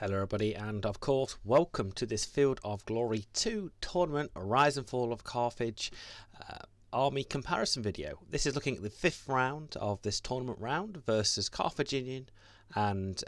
Hello everybody, and of course welcome to this Field of Glory 2 tournament Rise and Fall of Carthage army comparison video. This is looking at the 5th round of this tournament round versus Carthaginian and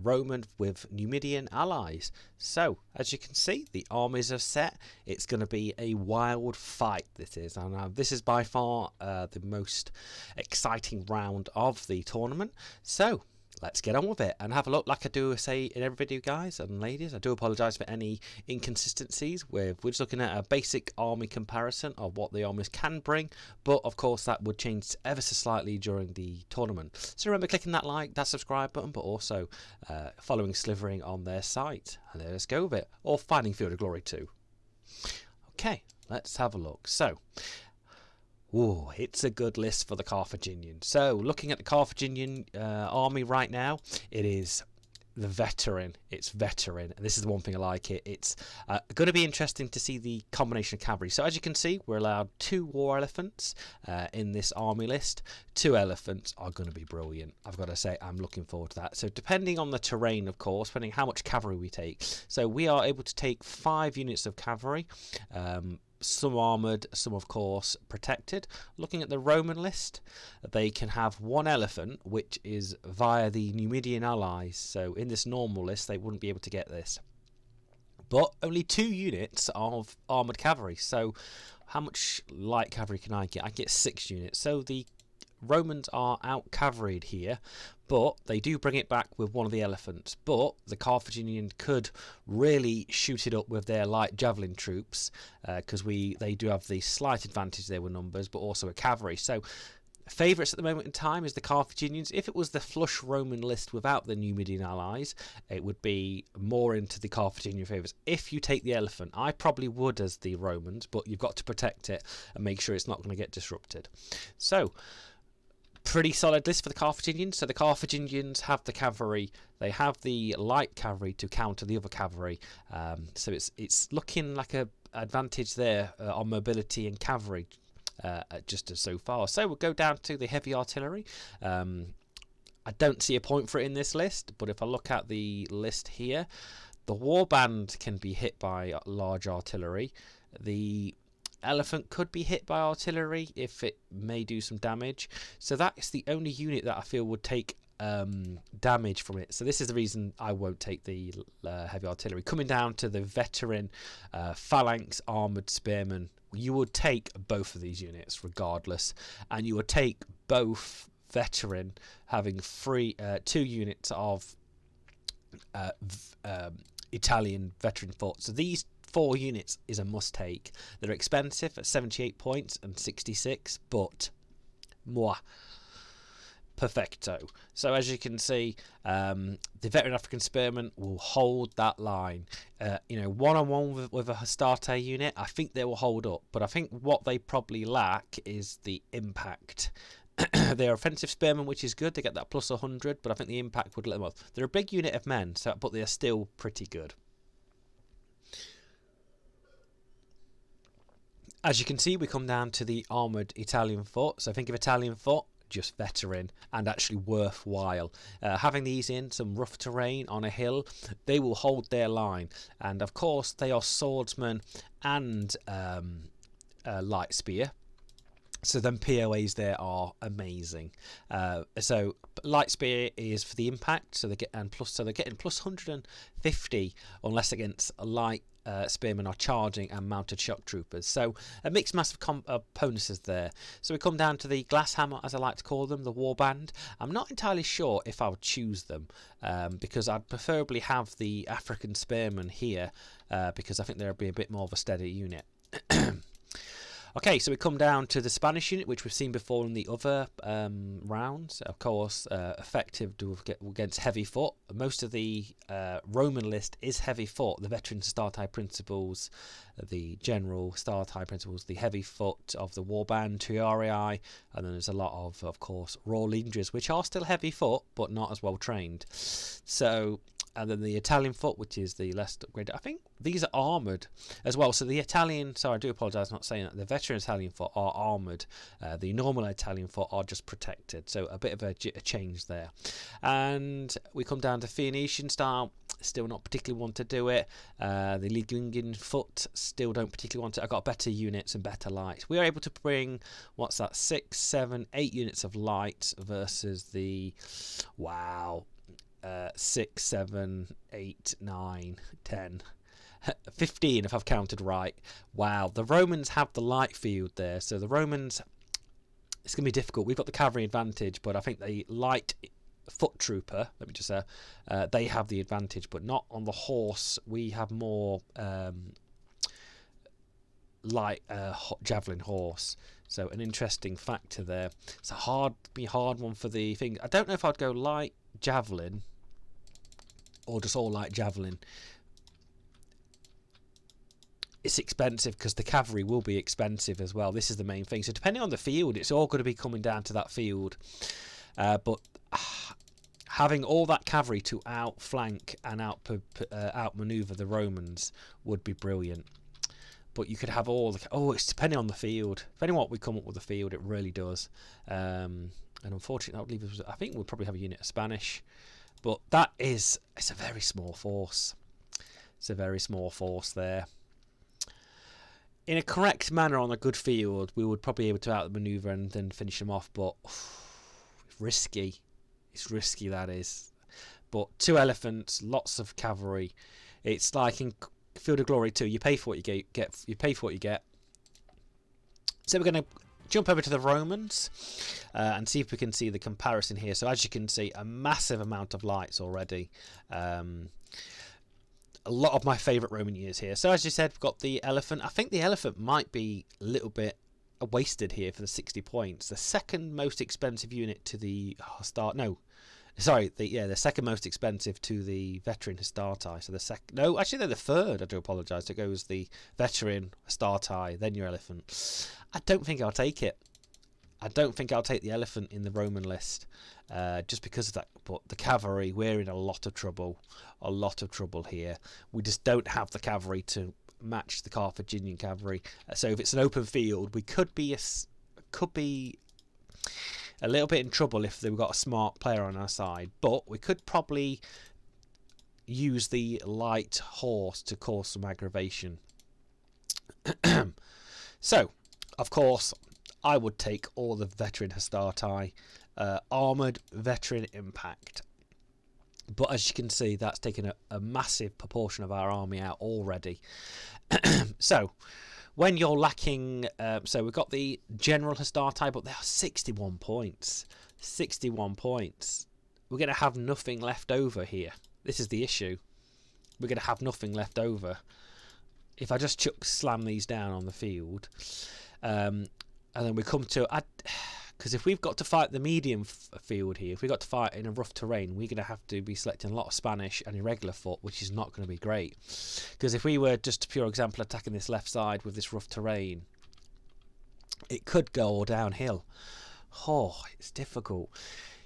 Roman with Numidian allies. So as you can see, the armies are set. It's going to be a wild fight, this is, and this is by far the most exciting round of the tournament. So let's get on with it and have a look. Like I do say in every video, guys and ladies, I do apologise for any inconsistencies. We're just looking at a basic army comparison of what the armies can bring, but of course that would change ever so slightly during the tournament. So remember clicking that like, that subscribe button, but also following Slivering on their site. And let's go with it, or finding Field of Glory 2. Okay, let's have a look. So ooh, it's a good list for the Carthaginian. So, looking at the Carthaginian army right now, it is the veteran. It's veteran, and this is the one thing I like. It's going to be interesting to see the combination of cavalry. So, as you can see, we're allowed 2 war elephants in this army list. 2 elephants are going to be brilliant. I've got to say, I'm looking forward to that. So, depending on the terrain, of course, depending how much cavalry we take. So, we are able to take 5 units of cavalry. Some armoured, some of course protected. Looking at the Roman list, they can have 1 elephant, which is via the Numidian allies. So in this normal list they wouldn't be able to get this, but only 2 units of armoured cavalry. So how much light cavalry can I get? I get 6 units. So the Romans are out cavalried here, but they do bring it back with 1 of the elephants. But the Carthaginian could really shoot it up with their light javelin troops, because they do have the slight advantage there with numbers, but also a cavalry. So favourites at the moment in time is the Carthaginians. If it was the flush Roman list without the Numidian allies, it would be more into the Carthaginian favourites. If you take the elephant, I probably would as the Romans, but you've got to protect it and make sure it's not going to get disrupted. So pretty solid list for the Carthaginians. So the Carthaginians have the cavalry, they have the light cavalry to counter the other cavalry. So it's looking like a advantage there on mobility and cavalry just as so far. So we'll go down to the heavy artillery. I don't see a point for it in this list, but if I look at the list here, the warband can be hit by large artillery. The elephant could be hit by artillery if it may do some damage. So that's the only unit that I feel would take damage from it. So this is the reason I won't take the heavy artillery. Coming down to the veteran phalanx armoured spearmen, you would take both of these units regardless, and you would take both veteran having 2 units of Italian veteran foot. So these 4 units is a must take. They're expensive at 78 points and 66, but moi, perfecto. So as you can see, the veteran African spearmen will hold that line. One-on-one with a Hastarte unit, I think they will hold up, but I think what they probably lack is the impact. They're offensive spearmen, which is good. They get that plus 100, but I think the impact would let them off. They're a big unit of men, but they're still pretty good. As you can see, we come down to the armoured Italian foot. So think of Italian foot, just veteran and actually worthwhile. Having these in some rough terrain on a hill, they will hold their line. And of course, they are swordsmen and light spear. So then POAs there are amazing. So light spear is for the impact, so they're getting plus 150 unless against a light spearmen are charging and mounted shock troopers. So a mixed mass of opponents is there. So we come down to the glass hammer, as I like to call them, the warband. I'm not entirely sure if I would choose them because I'd preferably have the African spearmen here because I think they'll be a bit more of a steady unit. Okay, so we come down to the Spanish unit, which we've seen before in the other rounds. Of course, effective against heavy foot. Most of the Roman list is heavy foot. The veteran Hastarte principles, the general Hastarte principles, the heavy foot of the warband, Triarii, and then there's a lot of course, raw leaders, which are still heavy foot, but not as well trained. So And then the Italian foot, which is the less upgraded. I think these are armoured as well. So the Italian, sorry, I do apologise for not saying that. The veteran Italian foot are armoured. The normal Italian foot are just protected. So a bit of a change there. And we come down to Phoenician style. Still not particularly want to do it. The Ligungen foot, still don't particularly want it. I've got better units and better light. We are able to bring, what's that, 6, 7, 8 units of light versus the, wow, 6, 7, 8, 9, 10, 15 if I've counted right. Wow, the Romans have the light field there, so the Romans, it's going to be difficult. We've got the cavalry advantage, but I think the light foot trooper, let me just say, they have the advantage, but not on the horse. We have more light javelin horse. So an interesting factor there. It's a hard one for the thing. I don't know if I'd go light javelin or just all light javelin. It's expensive because the cavalry will be expensive as well. This is the main thing. So depending on the field, it's all going to be coming down to that field. But having all that cavalry to outflank and outmaneuver the Romans would be brilliant. But you could have all the... Oh, it's depending on the field. Depending on what we come up with the field, it really does. And unfortunately, that would leave us... I think we'll probably have a unit of Spanish. But that is... It's a very small force. It's a very small force there. In a correct manner on a good field, we would probably be able to outmaneuver and then finish them off. But risky. It's risky, that is. But 2 elephants, lots of cavalry. It's like in Field of Glory 2, you pay for what you get. You pay for what you get. So we're going to jump over to the Romans and see if we can see the comparison here. So as you can see, a massive amount of lights already. A lot of my favourite Roman units here. So as you said, we've got the elephant. I think the elephant might be a little bit wasted here for the 60 points. The second most expensive unit to the the second most expensive to the veteran Hastati. So the second, no, actually they're the third. I do apologise. It goes the veteran Hastati, then your elephant. I don't think I'll take it. I don't think I'll take the elephant in the Roman list, just because of that. But the cavalry, we're in a lot of trouble here. We just don't have the cavalry to match the Carthaginian cavalry. So if it's an open field, we could be a little bit in trouble if they've got a smart player on our side. But we could probably use the light horse to cause some aggravation. So, of course, I would take all the veteran Hastati, armoured veteran impact. But as you can see, that's taken a massive proportion of our army out already. So, when you're lacking... so we've got the general Hastati, but they are 61 points. 61 points. We're going to have nothing left over here. This is the issue. We're going to have nothing left over. If I just slam these down on the field... and then we come to... Because if we've got to fight the medium field here, if we've got to fight in a rough terrain, we're going to have to be selecting a lot of Spanish and irregular foot, which is not going to be great. Because if we were just a pure example attacking this left side with this rough terrain, it could go all downhill. Oh, it's difficult.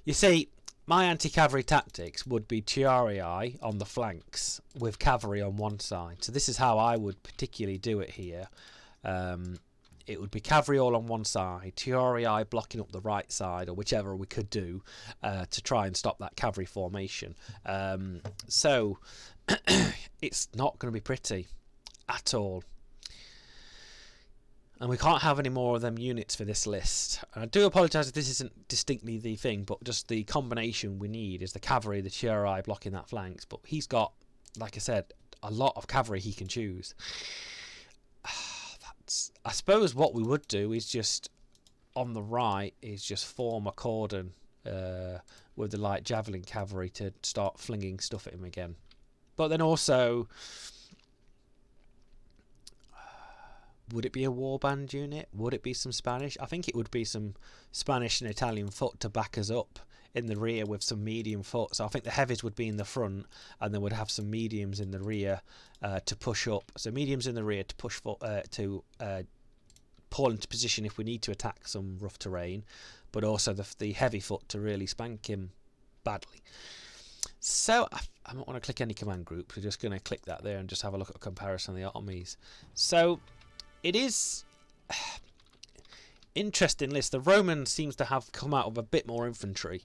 You see, my anti-cavalry tactics would be Tiarii on the flanks with cavalry on one side. So this is how I would particularly do it here. It would be cavalry all on one side, Tiarii blocking up the right side, or whichever we could do to try and stop that cavalry formation. So it's not going to be pretty at all. And we can't have any more of them units for this list. And I do apologise if this isn't distinctly the thing, but just the combination we need is the cavalry, the Tiarii blocking that flanks. But he's got, like I said, a lot of cavalry he can choose. I suppose what we would do is just on the right is just form a cordon with the light javelin cavalry to start flinging stuff at him again. But then also, would it be a warband unit? Would it be some Spanish? I think it would be some Spanish and Italian foot to back us up in the rear with some medium foot. So I think the heavies would be in the front, and then we'd have some mediums in the rear to push up. So mediums in the rear to push for to pull into position if we need to attack some rough terrain, but also the heavy foot to really spank him badly. So I don't want to click any command groups. We're just going to click that there and just have a look at a comparison of the armies. So it is interesting list. The Romans seems to have come out with a bit more infantry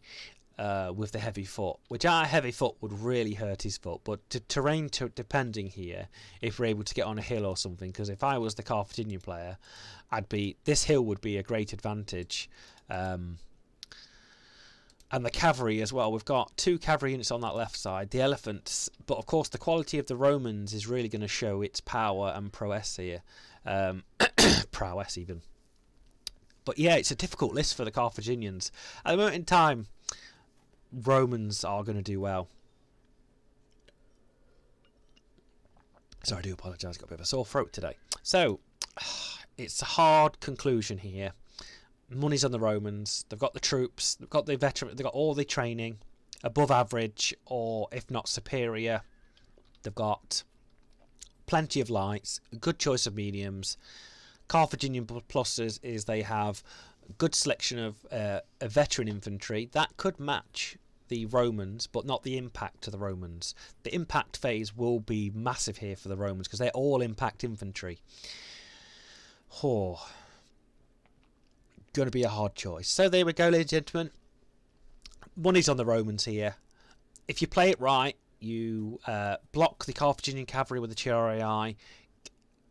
with the heavy foot, which our heavy foot would really hurt his foot. But terrain depending here, if we're able to get on a hill or something, because if I was the Carthaginian player, this hill would be a great advantage. And the cavalry as well. We've got 2 cavalry units on that left side, the elephants. But of course, the quality of the Romans is really going to show its power and prowess here. Prowess even. But yeah, it's a difficult list for the Carthaginians. At the moment in time, Romans are going to do well. Sorry, I do apologise. I've got a bit of a sore throat today. So, it's a hard conclusion here. Money's on the Romans. They've got the troops. They've got the veteran. They've got all the training above average, or if not superior. They've got plenty of lights. A good choice of mediums. Carthaginian pluses is they have a good selection of a veteran infantry that could match the Romans, but not the impact of the Romans. The impact phase will be massive here for the Romans because they're all impact infantry. Oh. Going to be a hard choice. So there we go, ladies and gentlemen. Money's on the Romans here. If you play it right, you block the Carthaginian cavalry with the Chiarii,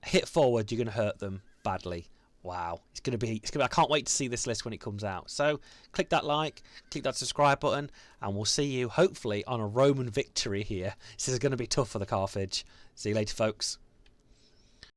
hit forward, you're going to hurt them badly. Wow, it's going to be. I can't wait to see this list when it comes out. So click that like, click that subscribe button, and we'll see you hopefully on a Roman victory here. This is going to be tough for the Carthage. See you later, folks.